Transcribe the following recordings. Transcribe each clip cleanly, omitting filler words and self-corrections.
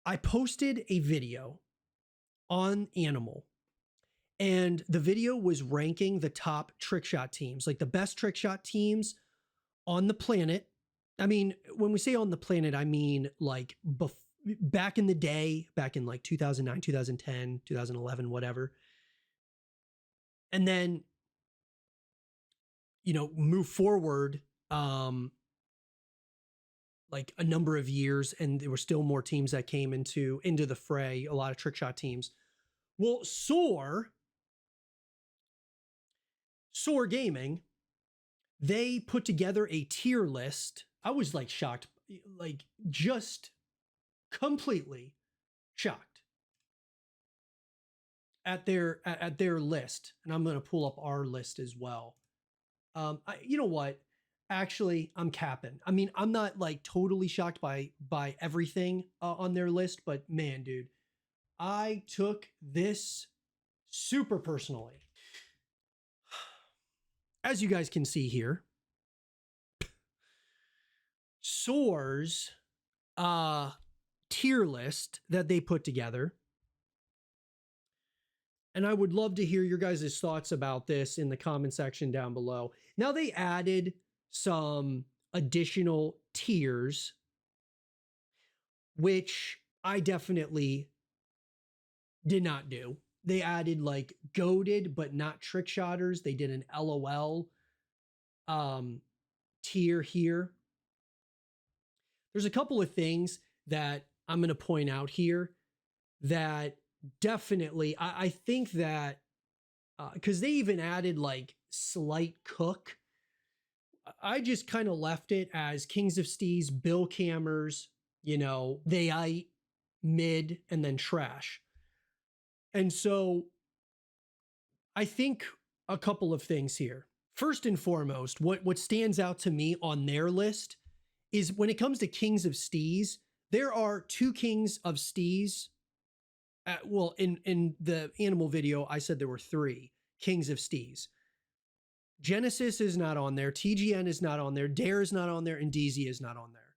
I posted a video on ANML, and the video was ranking the top trickshot teams, like the best trickshot teams on the planet. I mean, when we say on the planet, I mean like back in the day, back in like 2009, 2010, 2011, whatever. And then, you know, move forward like a number of years, and there were still more teams that came into the fray, a lot of trickshot teams. Well, soargaming, they put together a tier list. I was like shocked, like just completely shocked at their list. And I'm going to pull up our list as well. You know what? Actually, I'm capping. I mean, I'm not like totally shocked by everything on their list, but man, dude, I took this super personally. As you guys can see here, SoaR's tier list that they put together. And I would love to hear your guys' thoughts about this in the comment section down below. Now, they added some additional tiers, which I definitely did not do. They added like goated, but not trick shotters. They did an LOL tier here. There's a couple of things that I'm going to point out here that definitely, I think that, because they even added like slight cook. I just kind of left it as Kings of Steez, Bill Cammers, you know, they mid, and then trash. And so I think a couple of things here. First and foremost, what stands out to me on their list is when it comes to Kings of Steez, there are 2 Kings of Steez. Well, in the ANML video, I said there were 3 Kings of Steez. Genesis is not on there. TGN is not on there. Dare is not on there. And DZ is not on there.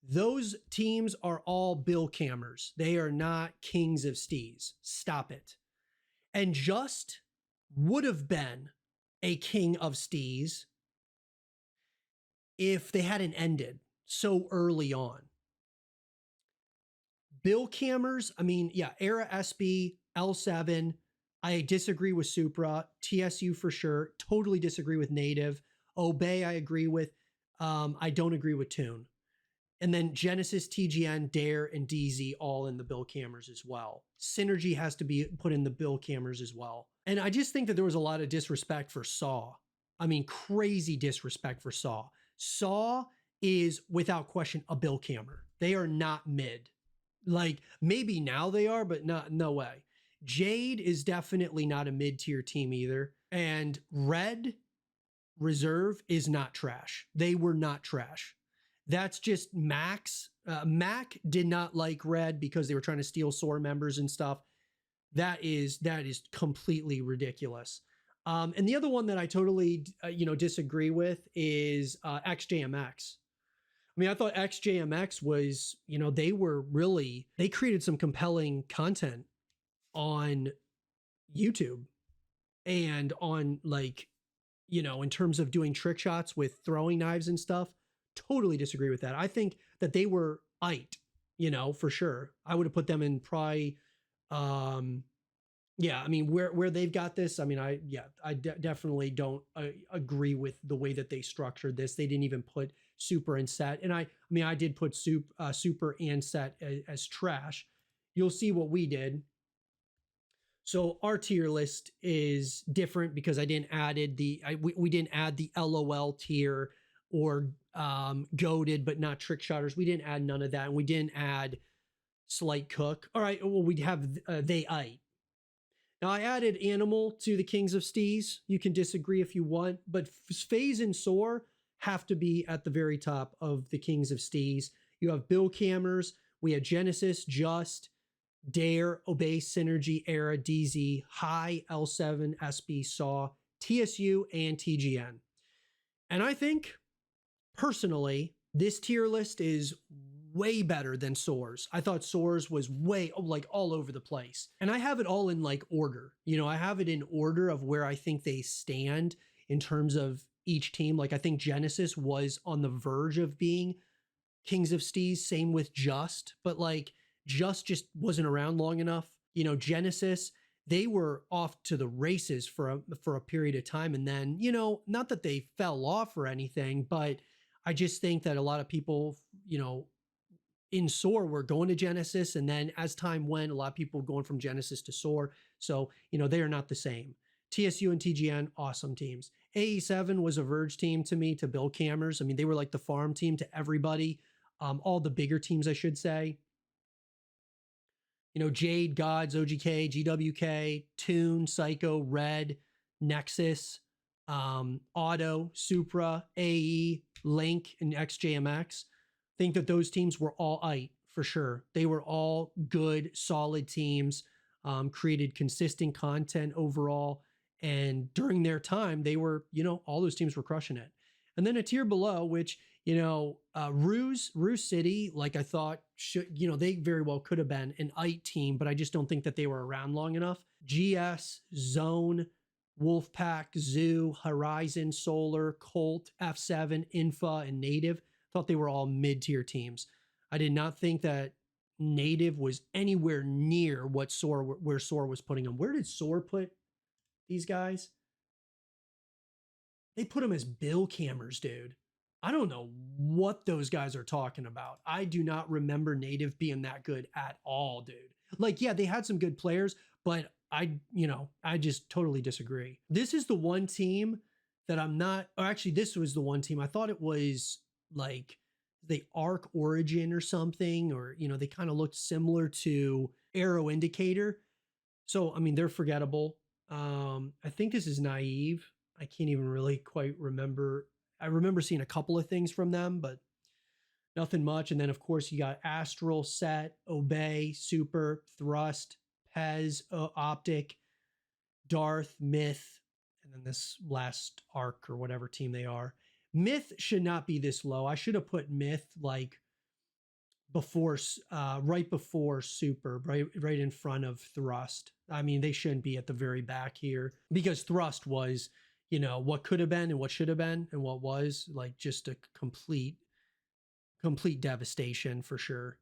Those teams are all Bill Cammers. They are not Kings of Steez. Stop it. And Just would have been a King of Steez if they hadn't ended so early on. Bill Cammers, I mean, yeah, Era SB, L7. I disagree with Supra, TSU for sure. Totally disagree with Native. Obey, I agree with. I don't agree with Tune. And then Genesis, TGN, Dare, and DZ all in the Bill Cammers as well. Synergy has to be put in the Bill Cammers as well. And I just think that there was a lot of disrespect for SoaR. I mean, crazy disrespect for SoaR. SoaR is without question a Bill Cammer. They are not mid. Like maybe now they are, but no way. Jade is definitely not a mid-tier team either. And Red Reserve is not trash. They were not trash. That's just Max. Mac did not like Red because they were trying to steal SoaR members and stuff. That is completely ridiculous. And the other one that I totally disagree with is XJMX. I mean, I thought XJMX was, they created some compelling content on YouTube and on in terms of doing trick shots with throwing knives and stuff. Totally disagree with that. I think that they were for sure. I would have put them in probably, I mean, where they've got this, I mean, I definitely don't agree with the way that they structured this. They didn't even put super and set. And I did put super and set as trash. You'll see what we did. So our tier list is different because I didn't we didn't add the LOL tier or goated but not trick shotters. We didn't add none of that, and we didn't add slight cook. All right, well, we'd have they. Now I added Animal to the Kings of Steez. You can disagree if you want, but FaZe and SoaR have to be at the very top of the Kings of Steez. You have Bill Cammers. We had Genesis, Just, Dare, Obey, Synergy, Era, DZ, High, L7, SB, SoaR, TSU, and TGN. And I think, personally, this tier list is way better than SoaR's. I thought SoaR's was way like all over the place. And I have it all in like order. You know, I have it in order of where I think they stand in terms of each team. Like I think Genesis was on the verge of being Kings of Steez, same with Just, but like just wasn't around long enough. You know, Genesis, they were off to the races for a period of time, and then, you know, not that they fell off or anything, but I just think that a lot of people, you know, in SoaR were going to Genesis, and then as time went, a lot of people going from Genesis to SoaR. So, you know, they are not the same. TSU and TGN, awesome teams. AE7 was a Verge team to me to build cammers. I mean, they were like the farm team to everybody. All the bigger teams, I should say. You know, Jade, Gods, OGK, GWK, Toon, Psycho, Red, Nexus, Auto, Supra, AE, Link, and XJMX. Think that those teams were all aight for sure. They were all good, solid teams, created consistent content overall. And during their time, they were, you know, all those teams were crushing it. And then a tier below, which, you know, Ruse City, like I thought, should, you know, they very well could have been an aight team, but I just don't think that they were around long enough. GS, Zone, Wolfpack, Zoo, Horizon, Solar, Colt, F7, Infa, and Native. Thought they were all mid-tier teams. I did not think that Native was anywhere near what SoaR, where SoaR was putting them. Where did SoaR put these guys? They put them as bill cammers, dude. I don't know what those guys are talking about. I do not remember Native being that good at all, dude. Like, yeah, they had some good players, but I just totally disagree. This is the one team that I'm not, or actually this was the one team. I thought it was like the Arc Origin or something, or, you know, they kind of looked similar to Arrow Indicator. So, I mean, they're forgettable. I think this is Naive. I can't even really quite remember. I remember seeing a couple of things from them, but nothing much. And then, of course, you got Astral, Set, Obey, Super, Thrust, Pez, Optic, Darth, Myth, and then this last Arc or whatever team they are. Myth should not be this low. I should have put Myth like before, right before Super, right in front of Thrust. I mean, they shouldn't be at the very back here, because Thrust was, you know, what could have been and what should have been and what was like just a complete devastation for sure.